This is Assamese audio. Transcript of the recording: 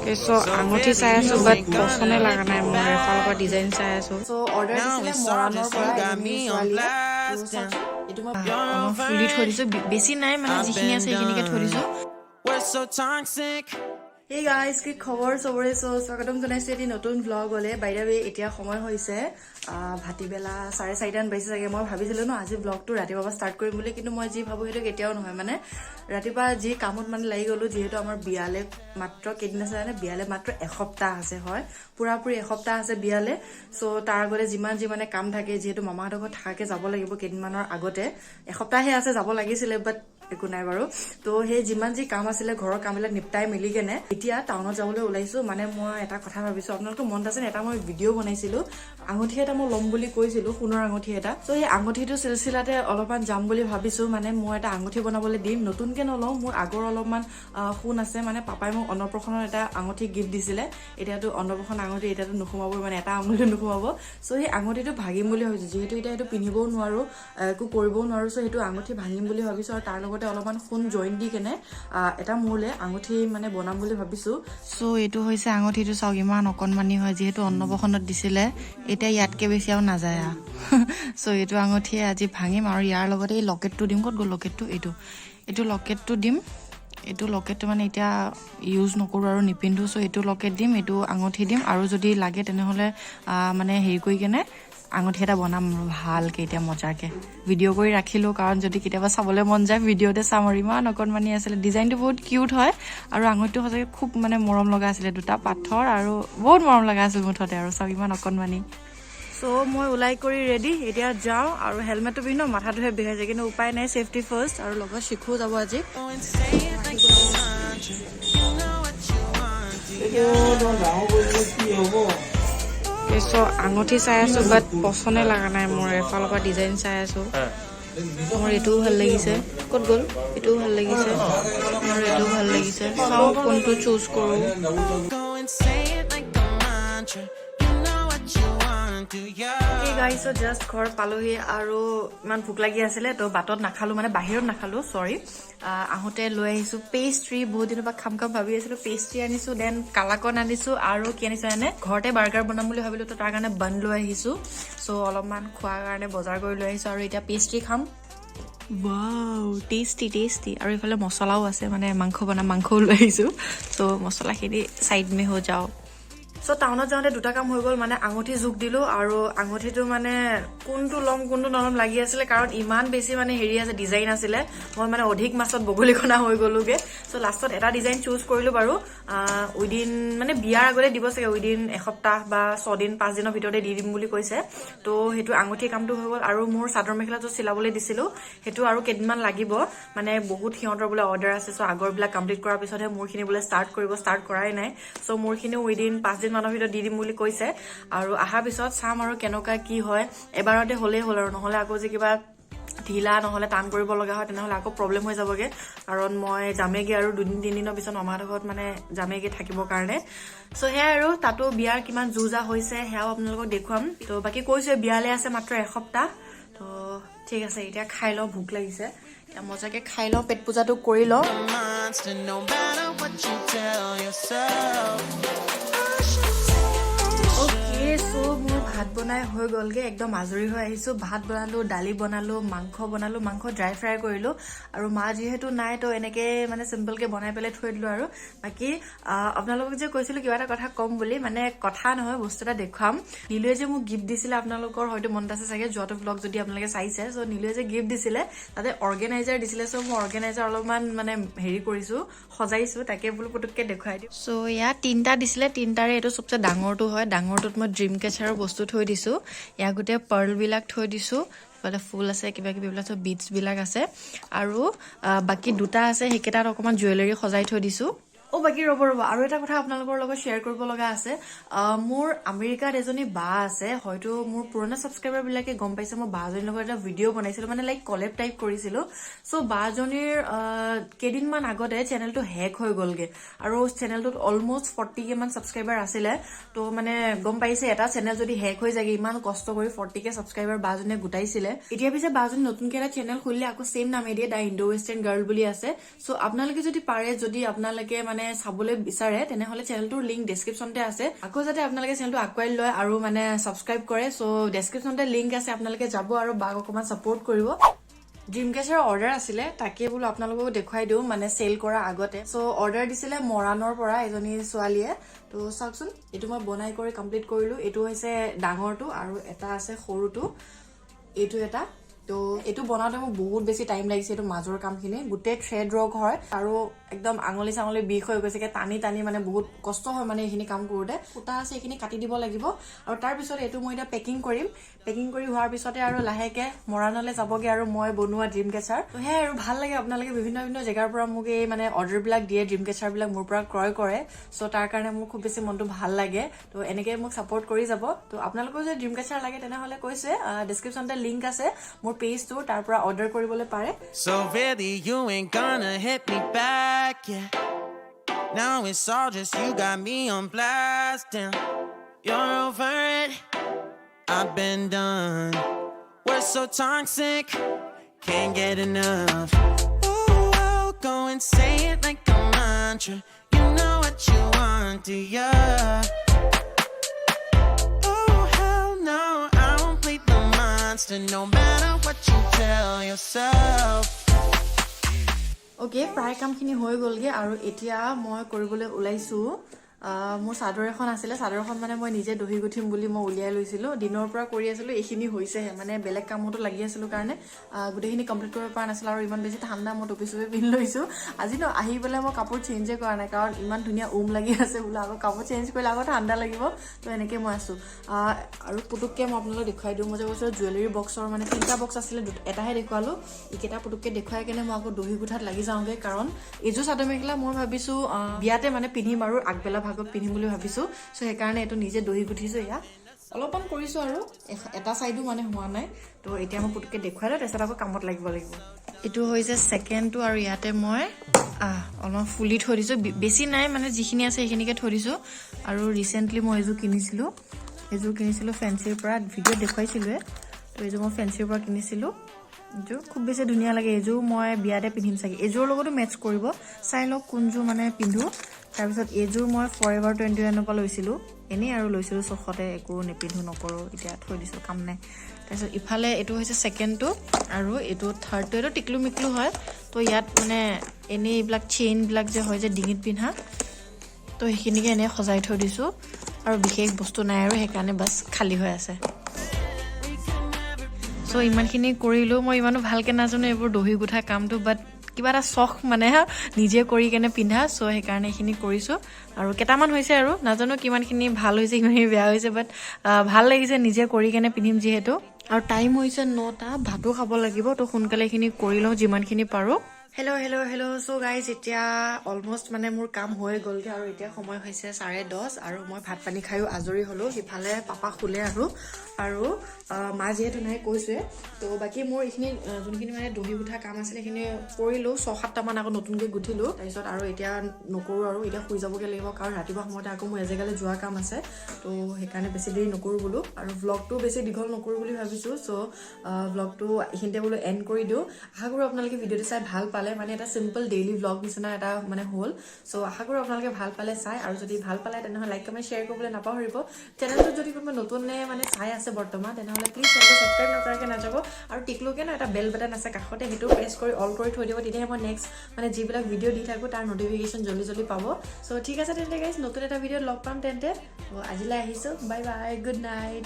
So আঙুঠি চাই আছো বাট পছন্দে লাগা নাই মোৰ এফালৰ পৰা ডিজাইন চাই আছো সো অৰ্ডাৰ দিছিলে মৰাণৰ পৰা এজনী ছোৱালীয়ে এইটো মই ফুলি থৈ দিছো বেছি নাই মানে যিখিনি আছে সেইখিনিকে থৈ দিছো Hey guys, কি খবৰ সবৰে স্বাগতম জনাইছো এটি নতুন ব্লগ হলে বাইদা ৱে এতিয়া সময় হৈছে ভাটিবেলা 4:30 মান বাজিছে চাগে মই ভাবিছিলো ন আজি ব্লগটো ৰাতিপুৱা ষ্টাৰ্ট কৰিম বুলি কিন্তু মই যি ভাবো হেতু কেতিয়াও নহয় মানে ৰাতিপুৱা যি কামত মানে লাগি গলো যেহেতু আমাৰ বিয়ালে মাত্ৰ কেদিন আছে মানে বিয়ালে মাত্ৰ এসপ্তাহ আছে হয় পুৰাপুৰি এসপ্তাহ আছে বিয়ালে সো তাৰ আগতে যিমান যি মানে কাম থাকে যেহেতু মামাহঁতৰ ঘৰত থাকাকে যাব লাগিব কেদিনমানৰ আগতে এসপ্তাহে আছে যাব লাগিছিলে বাট একো নাই বাৰু তো হে যিমান যি কাম আছিল ঘৰৰ কামবিলাক নিপটাই মিলি কেনে এতিয়া টাউনত যাবলৈ ওলাইছো মানে মই এটা কথা ভাবিছো আপোনালোকৰ মন আছে এটা মই ভিডিও বনাইছিলো আঙুঠি এটা মই লম বুলি কৈছিলো সোণৰ আঙুঠি এটা তো এই আঙুঠিটো সিলসিলাতে অলপমান যাম বুলি ভাবিছো মানে মই এটা আঙুঠি বনাবলৈ দিম নতুনকে নলও মোৰ আগৰ অলপমান সোণ আছে মানে পাপাই মোক অন্নপ্ৰসনৰ এটা আঙুঠি গিফট দিছিলে এতিয়াটো অন্নপ্ৰসন আঙুঠি এটাটো নুখুমাব মানে এটা আঙুঠি নুখুমাব সো এই আঙুঠিটো ভাগিম বুলি ভাবিছো যেহেতু এটা এটো পিনিবও নোৱাৰো একো কৰিবও নোৱাৰো সো হেতু আঙুঠি ভাঙিম বুলি ভাবিছো আৰু তাৰ লগতে অলপমান সোণ জইন দি কেনে এটা মোলে আঙুঠি মানে বনাম বুলি ভাবিছো সো এটো হৈছে আঙুঠিটো চাওক ইমান অকনমানি হয় যেহেতু অন্নপ্ৰসনত দিছিলে এটা ইয়াতকে বেছি আৰু না যায় সো এটো আঙুঠি আজি ভাঙিম আৰু ইয়াৰ লগতে এই লকেটটো দিম কত গল লকেটটো এটো লকেটটো দিম এটো লকেটটো মানে এতিয়া ইউজ নকৰো আৰু নিপিন্ধু সো এটো লকেট দিম এটো আঙুঠি দিম আৰু যদি লাগে তেনেহলে মানে হেৰি কৰি কেনে আঙুঠি এটা বনাম ভালকে এতিয়া মজাকে ভিডিও কৰি ৰাখিলো কাৰণ যদি কিটাবা চাবলৈ মন যায় ভিডিওতে চাম আৰু ইমান অকনমানি আছিল ডিজাইনটো বহুত কিউট হয় আৰু আঙুঠিটো সঁচাকে খুব মানে মৰম লগা আছিল দুটা পাথৰ আৰু বহুত মৰম লগা আছিল মুঠতে আৰু সব ইমান অকনমানি সো মই উলাই কৰি ৰেডি এতিয়া যাও আৰু হেলমেটটো পিন্ধো মাথাটোহে বেহাইছে কিন্তু উপায় নাই সেফটি ফাৰ্স্ট আৰু লগত শিখো যাব আজি সো আঙুঠি চাই আছো বাট পছন্দে লাগা নাই মোৰ এফালৰ পৰা ডিজাইন চাই আছো মোৰ এটোও ভাল লাগিছে কত গল এটোও ভাল লাগিছে মোৰ এটোও ভাল লাগিছে চাও কোনটো চুজ কৰো Okay guys, so just ঘৰ পালোহি আৰু ইমান ভুক লাগি আছিল তো বাটত নাখালো মানে বাহিৰত নাখালো সৰি আহোতে লৈ আহিছো পেস্ট্ৰি বহুত দিনৰ পৰা খাম ভাবি আছিলো পেস্ট্ৰি আনিছো দেন কালাকন আনিছো আৰু কি আনিছো এনে ঘৰতে বাৰ্গাৰ বনাম বুলি ভাবিলো তো তাৰ কাৰণে বান লৈ আহিছো সো অলপমান খোৱাৰ কাৰণে বজাৰ কৰি লৈ আহিছো আৰু এতিয়া পেস্ট্ৰি খাম Wow, tasty আৰু ইফালে মছলাও আছে মানে মাংস বনাম মাংসও লৈ আহিছো সো মছলাখিনি সাইড মে হৈ যাও সো টাউনত যাওঁতে দুটা কাম হৈ গল মানে আঙুঠি যোগ দিলো আৰু আঙুঠিটো মানে কোনটো লম কোনটো নলম লাগি আছিল কাৰণ ইমান বেছি মানে হেৰি আছে ডিজাইন আছিল মই মানে অধিক মাছত বগলীখনা হৈ গলোগে সো লাষ্টত এটা ডিজাইন চুজ কৰিলো বাৰু উইদিন মানে বিয়াৰ আগতে দিব চাগে উইদিন এসপ্তাহ বা 6 দিন 5 দিনৰ ভিতৰতে দি দিম বুলি কৈছে তো হেতু আঙুঠি কামটো হৈ গল আৰু মোৰ চাদৰ মেখেলাটো চিলাবলৈ দিছিলো হেতু আৰু কেদিনমান লাগিব মানে বহুত হিয়তৰ বলে অৰ্ডাৰ আছে সো আগৰবিলাক কমপ্লিট কৰাৰ পিছতহে মোৰখিনি বলে ষ্টাৰ্ট কৰাই নাই সো মোৰখিনি উইদিন 5 দিন মানৰ ভিতৰত দি দিম বুলি কৈছে আৰু আহা পিছত চাম আৰু কেনেকা কি হয় এবাৰতে হলে হল আৰু নহলে আকৌ যে কিবা ঢিলা নহলে টান কৰিব লগা হয় তেনেহলে আকৌ প্ৰবলেম হৈ যাবগে কাৰণ মই জামেগে আৰু 2-3 দিনৰ পিছত মামাহঁতৰ ঘৰত মানে জামেগে থাকিবৰ কাৰণে সো হে আৰু তাতো বিয়াৰ কিমান জুজা হৈছে হেয়াও আপোনালোকক দেখুৱাম তো বাকি কৈছে বিয়ালে আছে মাত্ৰ এসপ্তাহ তো ঠিক আছে এতিয়া খাই লও ভুক লাগিছে এতিয়া মজাকে খাই লও পেট পূজাটো কৰি লও সো মোৰ ভাত বনাই হৈ গলগে একদম আজৰি হৈ আহিছো ভাত বনালো দালি বনালো মাংস ড্ৰাই ফ্ৰাই কৰিলো আৰু মা যেহেতু নাই তো এনেকে মানে সিম্পল কে বনাই পেলাই থৈ দিলো আৰু বাকি আপোনালোকক যে কৈছিলো কিবা এটা কথা কম বুলি মানে কথা নহয় বস্তু এটা দেখুৱাম নীলুৱে যে মোক গিফট দিছিলে আপোনালোকৰ হয়তো মনত আছে চাগে যোৱাটো ব্লগ যদি আপোনালোকে চাইছে সো নীলুৱে যে গিফট দিছিলে তাতে অৰ্গেনাইজাৰ দিছিলে সো মই অৰ্গেনাইজাৰ অলপমান মানে হেৰি কৰিছো সজাইছো তাকে বোলো পুটুককে দেখুৱাই দিও সো ইয়া তিনটা দিছিলে তিনটাৰে এটো সবচে ডাঙৰটো হয় ডাঙৰটোত মই ড্ৰিম কেচাৰৰ বস্তু থৈ দিছো ইয়া গুটে পাৰ্ল বিলাক থৈ দিছো মানে ফুল আছে কিবা কিবি বিলাক বিটস বিলাক আছে আৰু বাকি দুটা আছে হেকেটাত অকমান জুৱেলাৰী সজাই থৈ দিছো ও বাকি ৰব আৰু এটা কথা আপোনালোকৰ লগত শেয়াৰ কৰিব লগা আছে মোৰ আমেৰিকাত এজনী বা আছে হয়তো মোৰ পুৰণা সাবস্ক্ৰাইবাৰ বিলাকে গম পাইছে মই বাজনীৰ লগত এটা ভিডিও বনাইছিলো মানে লাইক কলেব টাইপ কৰিছিলো সো বাজনীৰ কেদিনমান আগতে চেনেলটো হ্যাক হৈ গলগে আৰু চেনেলটোত অলমোস্ট 40 কে মান সাবস্ক্ৰাইবাৰ আছিল তো মানে গম পাইছে এটা চেনেল যদি হ্যাক হৈ যায় ইমান কষ্ট কৰি 40 কে সাবস্ক্ৰাইবাৰ বাজনীয়ে গুটাইছিলে এতিয়া পিছে বাজনী নতুনকে এটা চেনেল খুলিলে আকৌ সেম নামে দিয়ে দা ইণ্ডো ৱেষ্টাৰ্ণ গাৰ্ল বুলি আছে সো আপোনালোকে যদি পাৰে যদি আপোনালোকে মানে চাবলৈ বিচাৰে তেনেহলে চেনেলটোৰ লিংক ডেসক্ৰিপচনতে আছে আকৌ যাতে আপোনালোকে চেনেলটো আকোৱালি লয় আৰু মানে সাবস্ক্ৰাইব কৰে সো ডেসক্ৰিপচনতে লিংক আছে আপোনালোকে যাব আৰু বাক অকমান সাপোৰ্ট কৰিব ড্ৰিমকেচাৰ অৰ্ডাৰ আছিলে তাকে বোলো আপোনালোকক দেখুৱাই দিও মানে সেল কৰা আগতে সো অৰ্ডাৰ দিছিলে মৰাণৰ পৰা এজনী ছোৱালীয়ে তো চাওকচোন এটো মই বনাই কৰি কমপ্লিট কৰিলো এটো হৈছে ডাঙৰটো আৰু এটা আছে সৰুটো এটো এটা তো এটো বনাওঁতে মোৰ বহুত বেছি টাইম লাগিছে এটো মাজৰ কামখিনি গুটে থ্ৰেড ৱৰ্ক হয় আৰু একদম আঙুলি চাঙুলি বিষ হৈ গৈছে কে টানি টানি মানে বহুত কষ্ট হয় মানে এইখিনি কাম কৰোতে ফুটা আছে এইখিনি কাটি দিব লাগিব আৰু তাৰ পিছত এটো মই এটা পেকিং কৰিম পেকিং কৰি হোৱাৰ পিছতে আৰু লাহেকে মৰাণলে যাবগে আৰু মই বনোৱা ড্ৰিম কেচাৰ তো হে আৰু ভাল লাগে আপোনালোকে বিভিন্ন বিভিন্ন জায়গাৰ পৰা মোক এই মানে অৰ্ডাৰ বিলাক দিয়ে ড্ৰিম কেচাৰ বিলাক মোৰ পৰা ক্ৰয় কৰে সো তাৰ কাৰণে মোৰ খুব বেছি মনটো ভাল লাগে তো এনেকে মোক সাপোৰ্ট কৰি যাব তো আপোনালোকৰ যদি ড্ৰিম কেচাৰ লাগে তেনেহলে কৈছে ডেসক্ৰিপচনতে লিংক আছে মোৰ পেজ টো তাৰ পৰা অৰ্ডাৰ কৰিবলৈ পাৰে So really you ain't gonna hit me back, yeah. Now it's all just you got me on blast, damn. You're over it, I've been done. We're so toxic, can't get enough. Ooh, I'll go and say it like a mantra. You know what you want, do ya? Oh, hell no, I won't play the monster no matter what you tell yourself. Okay প্ৰায় কামখিনি হৈ গলগে আৰু এতিয়া মই কৰিবলৈ ওলাইছো মোৰ চাদৰ এখন আছিল চাদৰখন মানে মই নিজে দহি গুঠিম বুলি মই উলিয়াই লৈছিলো দিনৰ পৰা কৰি আছিলো এইখিনি হৈছে মানে বেলেগ কামতো লাগি আছিলো কাৰণে গুটেখিনি কমপ্লিট কৰিব পৰা নাছিল আৰু ইমান বেছি ঠাণ্ডা মই টপি চপি পিন লৈছো আজি ন আহি পেলাই মই কাপোৰ চেঞ্জ কৰা নাই কাৰণ ইমান ধুনীয়া লাগি আছে বুলা আকৌ কাপোৰ চেঞ্জ কৰিলে আকৌ ঠাণ্ডা লাগিব তো এনেকৈ মই আছো আৰু পুতুককে মই আপোনালোকক দেখুৱাই দিওঁ মই যে কৈছো জুৱেলাৰী বক্সৰ মানে তিনটা বক্স আছিল এটাহে দেখুৱালো ইকেটা পুতুককে দেখুৱাই কেনে মই আকৌ দহি গুঠাত লাগি যাওঁগে কাৰণ এজো চাদৰ মেখেলা মই ভাবিছো বিয়াতে মানে পিন্ধিম আৰু আগবেলা ভাগত পিন্ধিম বুলি ভাবিছো সো সেই কাৰণে এটো নিজে দহি গুঠিছো ইয়া অলপমান কৰিছো আৰু এটা সাইডো মানে হোৱা নাই তো এতিয়া মই পুতুককে দেখুৱাই লওঁ তাৰপিছত আকৌ কামত লাগিব এটো হৈছে সেকেন্ডটো আৰু ইয়াতে মই অলপ ফুলি থৈ দিছো বেছি নাই মানে যিখিনি আছে সেইখিনিকে থৈ দিছো আৰু ৰিসেন্টলি মই এজো কিনিছিলো ফেন্সিৰ পৰা ভিডিও দেখুৱাইছিলো তো এজো মই ফেন্সিৰ পৰা কিনিছিলো এজো খুব বেছি ধুনীয়া লাগে এজো মই বিয়াতে পিন্ধিম চাগে এজোৰ লগতো মেচ কৰিব চাই লওক কোনজো মানে পিন্ধো তাৰ পিছত এজোৰ মই ফৰএভাৰ 21 পৰা লৈছিলো এনে আৰু লৈছিলো চখতে একো নেপিন্ধু নকৰো এতিয়া থৈ দিছো কাম নাই তাৰপিছত ইফালে এটো হৈছে সেকেন্ডটো আৰু এটো থাৰ্ডটো এটো টিকলু মিকলু হয় তো ইয়াত মানে এনে এইবিলাক চেইন বিলাক যে হয় যে ডিঙিত পিন্ধা তো সেইখিনিকে এনে সজাই থৈ দিছো আৰু বিশেষ বস্তু নাই আৰু হেকাৰণে বাস খালি হৈ আছে সো ইমানখিনি কৰিলো মই ইমানো ভালকে নাজানো এইবোৰ দহি গুঠা কামটো বাট কিবা এটা শখ মানে নিজে কৰি কেনে পিন্ধা সো সেই কাৰণে এখিনি কৰিছো আৰু কেটামান হৈছে আৰু নাজানো কিমানখিনি ভাল হৈছে কিমানখিনি বেয়া হৈছে বাট ভাল লাগিছে নিজে কৰি কেনে পিন্ধিম যিহেতু আৰু টাইম হৈছে 9টা ভাতো খাব লাগিব তো সোনকালে এখিনি কৰি লওঁ যিমানখিনি পাৰো হেল্ল' সো গাইজ এতিয়া অলমোষ্ট মানে মোৰ কাম হৈ গলগে আৰু এতিয়া সময় হৈছে 10:30 আৰু মই ভাত পানী খাইও আজৰি হলো সিফালে পাপা খুলে আৰু মা যেহেতু নাই কৈছে তো বাকি মোৰ এইখিনি যোনখিনি মানে দহি গুঠা কাম আছিল সেইখিনি কৰিলো 6-7টা মান আকৌ নতুনকৈ গুঠিলো তাৰপিছত আৰু এতিয়া নকৰো আৰু এতিয়া শুই যাবগে লাগিব কাৰণ ৰাতিপুৱা সময়তে আকৌ মোৰ এজেগালে যোৱা কাম আছে তো সেইকাৰণে বেছি দেৰি নকৰো বুলো আৰু ভ্লগটো বেছি দীঘল নকৰো বুলি ভাবিছো সো ভ্লগটো এইখিনিতে বুলো এন্ড কৰি দিও আশা কৰো আপোনালোকে ভিডিওটো চাই ভাল পালে মানে এটা সিম্পল ডেইলি ভ্লগ নিচিনা এটা মানে হল সো আশা কৰো আপোনালোকে ভাল পালে চাই আৰু যদি ভাল পালে তেনেহলে লাইক কমেন্ট শেয়াৰ কৰিবলৈ নাপাহৰিব চেনেলটো যদি কোনোবা নতুননে মানে চাই আছে বৰ্তমান তেনেহলে প্লিজ চেনেলটো সাবস্ক্ৰাইব নকৰাকে নাযাব আৰু টিকলুকে না এটা বেল বাটন আছে কাষতে হেতু প্ৰেছ কৰি অল কৰি থৈ দিব তেতিয়াহে মই নেক্সট মানে যিবিলাক ভিডিও দি থাকো তাৰ নটিফিকেশন জলদি পাব সো ঠিক আছে তেন্তে গাইস নতুন এটা ভিডিও লগ পাম তেন্তে আজিলৈ আহিছো বাই বাই গুড নাইট